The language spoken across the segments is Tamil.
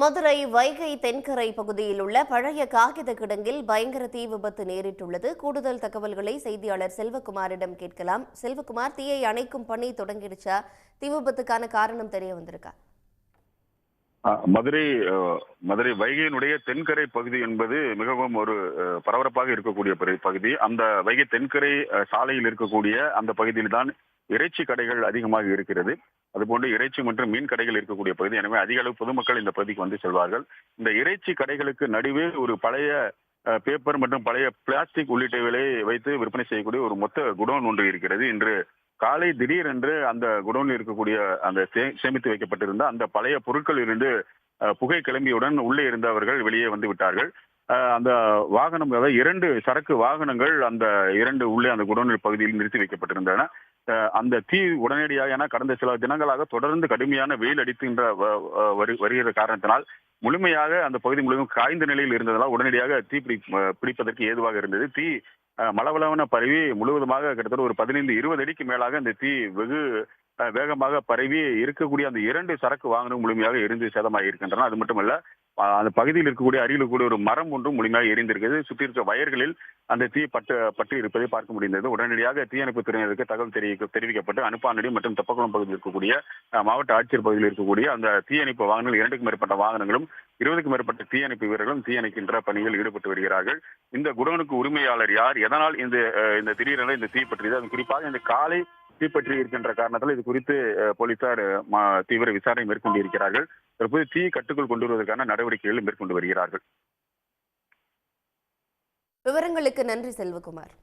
மதுரை வைகை தென்கரை பகுதியில் உள்ள பழைய காகித கிடங்கில் பயங்கர தீ விபத்து நேரிட்டுள்ளது. கூடுதல் தகவல்களை செய்தியாளர் செல்வகுமாரிடம் கேட்கலாம். செல்வகுமார், தீயை அணைக்கும் பணி தொடங்கிடுச்சா? தீ விபத்துக்கான காரணம் தெரிய வந்திருக்கா? மதுரை வைகையினுடைய தென்கரை பகுதி என்பது மிகவும் ஒரு பரபரப்பாக இருக்கக்கூடிய பகுதி. அந்த வைகை தென்கரை சாலையில் இருக்கக்கூடிய அந்த பகுதியில் தான் இறைச்சி கடைகள் அதிகமாக இருக்கிறது. அதுபோன்று இறைச்சி மற்றும் மீன் கடைகள் இருக்கக்கூடிய பகுதி. எனவே அதிக அளவு பொதுமக்கள் இந்த பகுதிக்கு வந்து செல்வார்கள். இந்த இறைச்சி கடைகளுக்கு நடுவே ஒரு பழைய பேப்பர் மற்றும் பழைய பிளாஸ்டிக் உள்ளிட்டவைகளை வைத்து விற்பனை செய்யக்கூடிய ஒரு மொத்த குடோன் ஒன்று இருக்கிறது. இன்று காலை திடீரென்று அந்த குடோனில் இருக்கக்கூடிய அந்த சேமித்து வைக்கப்பட்டிருந்த அந்த பழைய பொருட்களில் இருந்து புகை கிளம்பியுடன் உள்ளே இருந்தவர்கள் வெளியே வந்து விட்டார்கள். அந்த வாகனம், அதாவது 2 சரக்கு வாகனங்கள் அந்த 2 உள்ளே அந்த குடோனில் பகுதியில் நிறுத்தி வைக்கப்பட்டிருந்தன. அந்த தீ உடனடியாக, ஏன்னா கடந்த சில தினங்களாக தொடர்ந்து கடுமையான வெயில் அடித்துகின்ற வருகிற காரணத்தினால் முழுமையாக அந்த பகுதி முழுவதும் காய்ந்த நிலையில் இருந்ததால் உடனடியாக தீ பிடிப்பதற்கு ஏதுவாக இருந்தது. தீ மளவளவன பரவி முழுவதுமாக கிட்டத்தட்ட ஒரு 15-20 அடிக்கு மேலாக இந்த தீ வெகு வேகமாக பரவி இருக்கக்கூடிய அந்த 2 சரக்கு வாகனம் முழுமையாக எரிந்து சேதமாக இருக்கின்றன. அது மட்டுமல்ல, அந்த பகுதியில் இருக்கக்கூடிய அருகில் இருக்கக்கூடிய ஒரு மரம் ஒன்றும் முழுமையாக எரிந்திருக்கிறது. சுற்றி இருக்க வயர்களில் அந்த தீ பட்டு இருப்பதை பார்க்க முடிந்தது. உடனடியாக தீயணைப்பு துறையினருக்கு தகவல் தெரிவிக்கப்பட்டு அனுப்பானடி மற்றும் தெப்பக்குளம் பகுதியில் இருக்கக்கூடிய மாவட்ட ஆட்சியர் பகுதியில் இருக்கக்கூடிய அந்த தீயணைப்பு வாகனங்கள் 2க்கும் மேற்பட்ட வாகனங்களும் 20க்கும் மேற்பட்ட தீயணைப்பு வீரர்களும் தீயணைக்கின்ற பணியில் ஈடுபட்டு வருகிறார்கள். இந்த குடோனுக்கு உரிமையாளர் யார், எதனால் இந்த திடீரென இந்த தீ பற்றியது, அது குறிப்பாக இந்த காலை தீப்பற்றி இருக்கின்ற காரணத்தால் இது குறித்து போலீசார் தீவிர விசாரணை மேற்கொண்டு இருக்கிறார்கள். தற்போது தீ கட்டுக்குள் கொண்டு வருவதற்கான நடவடிக்கைகள் மேற்கொண்டு வருகிறார்கள். விவரங்களுக்கு நன்றி செல்வகுமார்.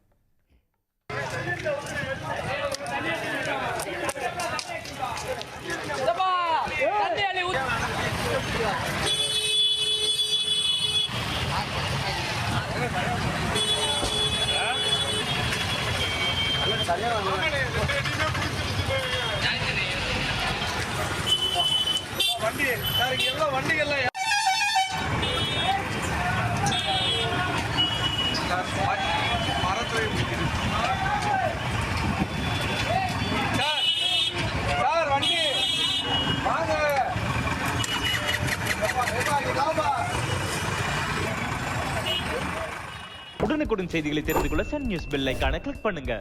வண்டிகள்லாம் உடனுக்குடன் செய்திகளை தெரிந்து கொள்ள சன் நியூஸ் பெல் ஐகானை கிளிக் பண்ணுங்க.